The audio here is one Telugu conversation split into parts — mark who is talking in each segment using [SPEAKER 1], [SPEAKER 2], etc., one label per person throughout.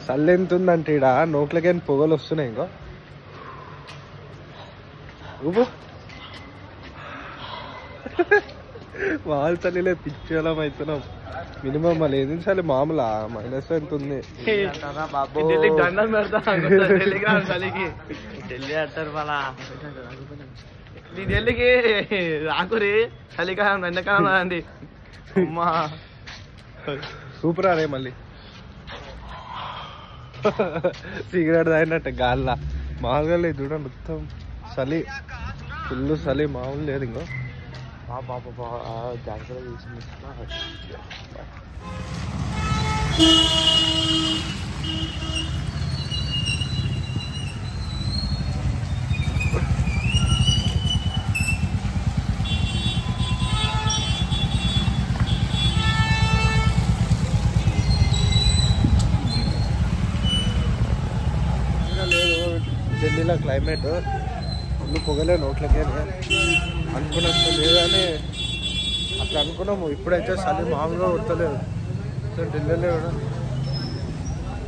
[SPEAKER 1] చలి ఎంత ఉందంటే ఈడ నోట్లకి పొగలు వస్తున్నాయి. ఇంకో ఊపు మామూలు చలిలే పిచ్చలం అవుతున్నాం. మినిమం మళ్ళీ ఏది చలి మామూలా మైనస్ ఎంత ఉంది.
[SPEAKER 2] ఢిల్లీ అంటారు మళ్ళా ఢిల్లీకి రాకురి చలికాలం ఎండాకాలం అండి. అమ్మా
[SPEAKER 1] సూపర్ అరే మళ్ళీ సిగరెట్ తాగినట్టే గాల్లా మామూలుగా లేదు చూడండి. మొత్తం చలి ఫుల్ చలి మామూలు లేదు. ఇంకో
[SPEAKER 2] జాగ్రత్తగా తీసుకున్నా
[SPEAKER 1] లేదు ఢిల్లీలో క్లైమేట్ ఫుల్ పొగలే నోట్లకే అనుకున్నట్టు లేదు అని అప్పుడు అనుకున్నాము. ఇప్పుడైతే చలి మామూలుగా కొడతలేదు. సో ఢిల్లీలో కూడా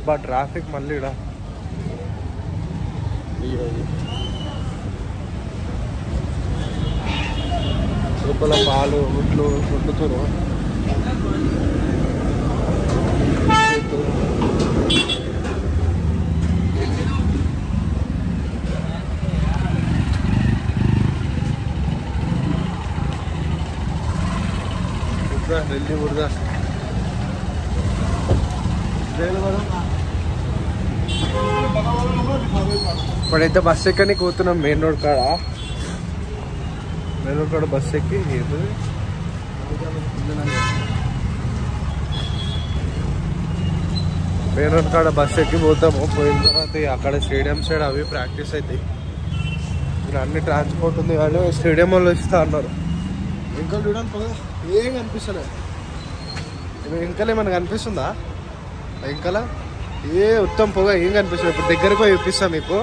[SPEAKER 1] బట్ ట్రాఫిక్ మళ్ళీ ఇక్కడ లోపల పాలు గుడ్లు వండుతురు. ఢిల్లీ బురదా ఇప్పుడైతే బస్ ఎక్కని కూతున్నాం మెయిన్ రోడ్ కాడ. మెయిన్ రోడ్ కాడ బస్ ఎక్కి మెయిన్ రోడ్ కాడ బస్ ఎక్కి పోతాము. పోయిన తర్వాత అక్కడ స్టేడియం సైడ్ అవి ప్రాక్టీస్ అవుతాయి. ఇక్కడ అన్ని ట్రాన్స్పోర్ట్ ఉంది కానీ స్టేడియం వాళ్ళు ఇస్తా అన్నారు. ఇంకా చూడండి పొగ ఏం కనిపిస్తలేదు. ఇంకలే మనకు కనిపిస్తుందా? ఇంకలా ఏ ఉత్తమ పొగ ఏం కనిపిస్తుంది. ఇప్పుడు దగ్గరకు పోయి చూపిస్తాం మీకు.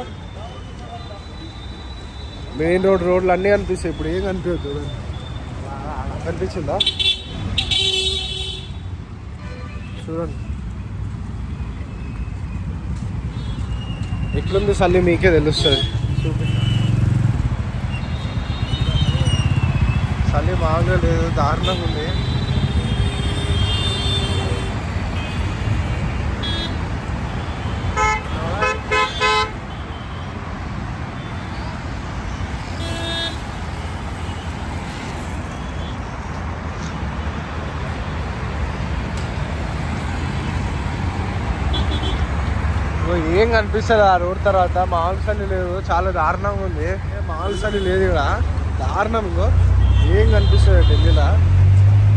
[SPEAKER 1] మెయిన్ రోడ్లు అన్నీ కనిపిస్తాయి. ఇప్పుడు ఏం కనిపించదు చూడండి. కనిపించిందా? చూడండి ఎట్లుంది చల్లి మీకే తెలుస్తుంది. చలి మామూలుగా లేదు, దారుణంగా ఉంది. ఏం కనిపిస్తుంది ఆ రోడ్ తర్వాత. మామూలు చలి లేదు, చాలా దారుణంగా ఉంది. మామూలు చలి లేదు ఇక్కడ, దారుణం. ఇంకో ఏం కనిపిస్తుంది ఢిల్లీలో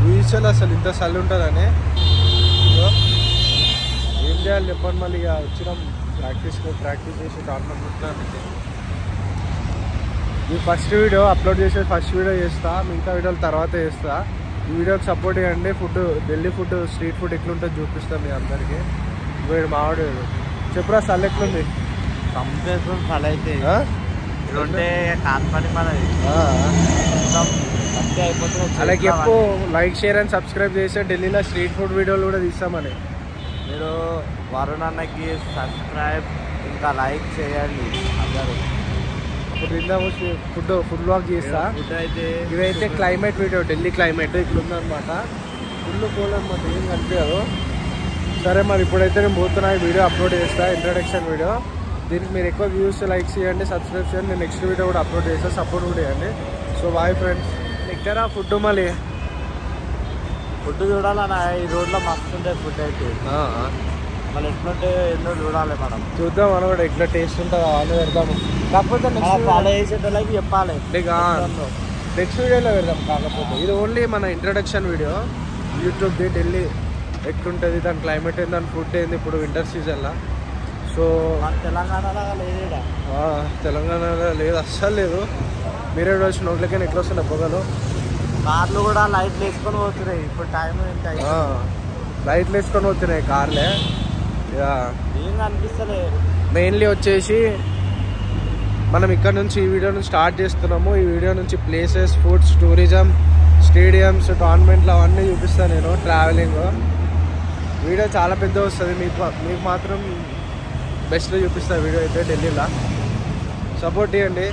[SPEAKER 1] ఊహించాలి అసలు ఇంత చలి ఉంటుందని. ఏం చేయాలి చెప్పండి. మళ్ళీ ఇక వచ్చినాం ప్రాక్టీస్ చేసి టోర్నమెంట్. ఈ ఫస్ట్ వీడియో అప్లోడ్ చేసే ఫస్ట్ వీడియో చేస్తా, మిగతా వీడియోలు తర్వాత చేస్తా. ఈ వీడియోకి సపోర్ట్ చేయండి. ఢిల్లీ ఫుడ్ స్ట్రీట్ ఫుడ్ ఎట్లుంటుందో చూపిస్తాం మీ అందరికీ. వీడు మావాడు చెప్పురా చలి ఎట్లుంది?
[SPEAKER 2] కంపేర్ చలి అయితే కాన్పని మనది
[SPEAKER 1] అలాగే చెప్పు. లైక్ షేర్ అండ్ సబ్స్క్రైబ్ చేస్తే ఢిల్లీలో స్ట్రీట్ ఫుడ్ వీడియోలు కూడా తీస్తామని.
[SPEAKER 2] మీరు వరుణ్ అన్నకి సబ్స్క్రైబ్ ఇంకా లైక్ చేయండి అందరూ.
[SPEAKER 1] ఇప్పుడు ఫుడ్ బ్లాగ్ చేస్తా. ఇదైతే క్లైమేట్ వీడియో, ఢిల్లీ క్లైమేట్ ఇట్లుందనమాట. ఫుల్ కూల్ అనమాట, ఏం కనిపించదు. సరే మరి ఇప్పుడైతే నేను పోతున్నా. ఈ వీడియో అప్లోడ్ చేస్తా, ఇంట్రడక్షన్ వీడియో. దీనికి మీరు ఎక్కువ వ్యూస్ లైక్ చేయండి, సబ్స్క్రైబ్ చేయండి. నేను నెక్స్ట్ వీడియో కూడా అప్లోడ్ చేస్తా, సపోర్ట్ కూడా చేయండి. So bye friends. ఇక్కడ ఫుడ్ మళ్ళీ
[SPEAKER 2] ఫుడ్ చూడాలన్నా ఈ రోడ్లో మస్తు ఉంటాయి ఫుడ్ అయితే. మళ్ళీ ఎట్లుంటే ఎన్నో చూడాలి మనం.
[SPEAKER 1] చూద్దాం మనం కూడా ఎట్లా టేస్ట్ ఉంటుందో అని పెడదాము. కాకపోతే
[SPEAKER 2] ఫాలో చేసేటోళ్ళకి చెప్పాలి
[SPEAKER 1] నెక్స్ట్ వీడియోలో పెడదాం. కాకపోతే ఇది ఓన్లీ మన ఇంట్రడక్షన్ వీడియో. యూట్యూబ్ది ఢిల్లీ ఎట్లుంటుంది, దాని క్లైమేట్ ఏంది, దాని ఫుడ్ ఏంది ఇప్పుడు వింటర్ సీజన్లో. సో
[SPEAKER 2] తెలంగాణలో లేదు,
[SPEAKER 1] తెలంగాణలో లేదు, అస్సలు లేదు. మీరే వచ్చి నోట్లకైనా ఎట్లా వస్తున్నాయి పొగలు.
[SPEAKER 2] కార్లు కూడా లైట్లు వేసుకొని పోతున్నాయి. ఇప్పుడు టైం ఎంత
[SPEAKER 1] లైట్లు వేసుకొని పోతున్నాయి కార్లే.
[SPEAKER 2] ఏం కనిపిస్తలే.
[SPEAKER 1] మెయిన్లీ వచ్చేసి మనం ఇక్కడ నుంచి ఈ వీడియో నుంచి స్టార్ట్ చేస్తున్నాము. ఈ వీడియో నుంచి ప్లేసెస్, ఫుడ్స్, టూరిజం, స్టేడియంస్, టోర్నమెంట్లు అవన్నీ చూపిస్తాను నేను. ట్రావెలింగ్ వీడియో చాలా పెద్ద వస్తుంది, మీకు మాత్రం బెస్ట్లో చూపిస్తా వీడియో అయితే ఢిల్లీలో. సపోర్ట్ ఇవ్వండి.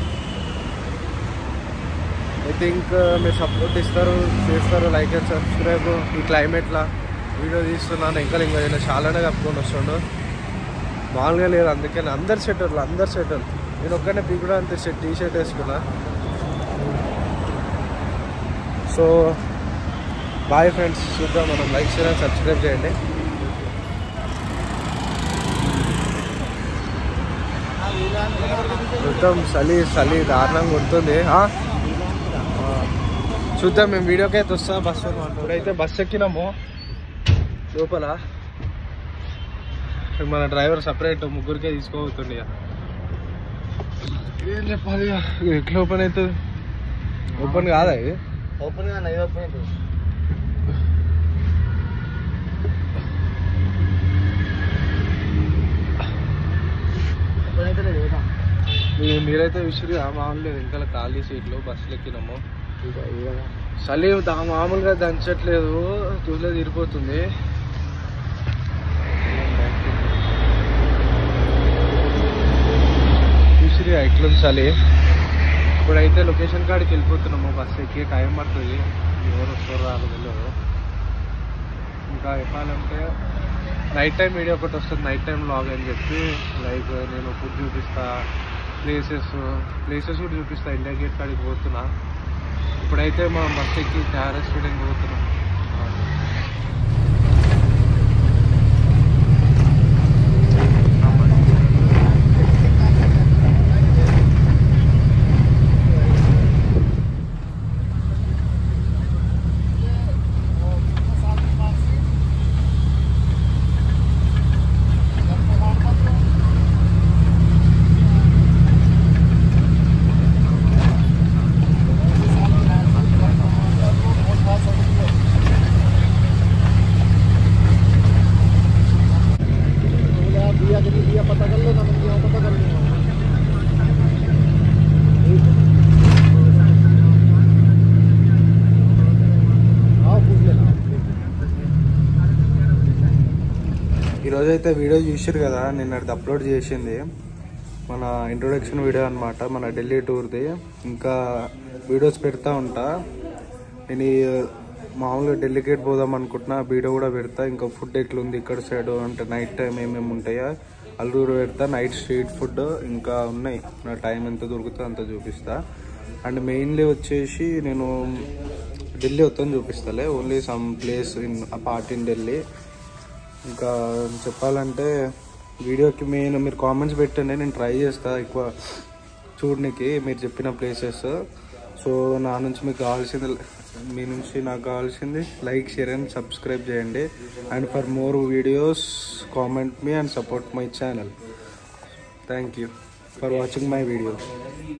[SPEAKER 1] ఐ థింక్ మీరు సపోర్ట్ చేస్తారు. Like and subscribe. ఈ క్లైమేట్లో వీడియో తీస్తున్నాను. ఇంకా నేను చాలానే కప్పుకొని వస్తుండు, మామూలుగా లేదు. అందుకని అందరు సెటర్లు. నేను ఒక్కనే కూడా అంతే టీ షర్ట్ వేసుకున్నా. సో బాయ్ ఫ్రెండ్స్, చూద్దాం మనం. లైక్ షేర్ సబ్స్క్రైబ్ చేయండి. మొత్తం చలి దారుణంగా ఉంటుంది. చూద్దాం, మేము వీడియోకి అయితే వస్తాం. బస్సు ఇప్పుడైతే బస్సు ఎక్కినాము. లోపల మన డ్రైవర్ సపరేట్ ముగ్గురికే తీసుకోబోతుండే. ఏం చెప్పాలి, ఎట్లా ఓపెన్ అవుతుంది? ఓపెన్ కాదా ఇది?
[SPEAKER 2] ఓపెన్ గా ఓపెన్ అవుతుంది.
[SPEAKER 1] మీరైతే విషయం మామూలు లేదు. ఇంకా ఖాళీ సీట్లు బస్సులు ఎక్కినాము. చలి మామూలుగా దంచట్లేదు, తూలే తీరిపోతుంది. విసిరి ఎట్లుంది చలి. ఇప్పుడైతే లొకేషన్ కాడికి వెళ్ళిపోతున్నాము. బస్సు ఎక్కి టైం పడుతుంది. ఎవరు వస్తారు రాదు తెలియదు. ఇంకా చెప్పాలంటే నైట్ టైం వీడియో ఒకటి వస్తుంది, నైట్ టైం వ్లాగ్ అని చెప్పి. లైక్ నేను ఫుడ్ చూపిస్తా, ప్లేసెస్ కూడా చూపిస్తా. ఇండియా గేట్ కాడికి పోతున్నా. ఇప్పుడైతే మనం బస్ ఎక్కి టారెస్ ఫీడింగ్ పోతున్నాం. ఈరోజైతే వీడియో చూసారు కదా, నిన్నటి అప్లోడ్ చేసింది మన ఇంట్రొడక్షన్ వీడియో అనమాట, మన ఢిల్లీ టూర్ది. ఇంకా వీడియోస్ పెడతా ఉంటా. నేను మామూలుగా ఢిల్లీ గేట్ పోదాం అనుకుంటున్నా, వీడియో కూడా పెడతా. ఇంకా ఫుడ్ ఎట్లుంది ఇక్కడ సైడ్ అంటే నైట్ టైం ఏమేమి ఉంటాయో అల్లు కూడా పెడతా. నైట్ స్ట్రీట్ ఫుడ్ ఇంకా ఉన్నాయి. నా టైం ఎంత దొరుకుతుందో అంత చూపిస్తా. అండ్ మెయిన్లీ వచ్చేసి నేను ఢిల్లీ వస్తాను చూపిస్తాలే, only some place in part in Delhi. ఇంకా చెప్పాలంటే వీడియోకి మీరు కామెంట్స్ పెట్టండి, నేను ట్రై చేస్తా ఎక్కువ చూడడానికి మీరు చెప్పిన ప్లేసెస్. సో మీ నుంచి నాకు కావాల్సింది లైక్, షేర్ అండ్ సబ్స్క్రైబ్ చేయండి. And for more videos comment me and support my channel. Thank you for watching my video.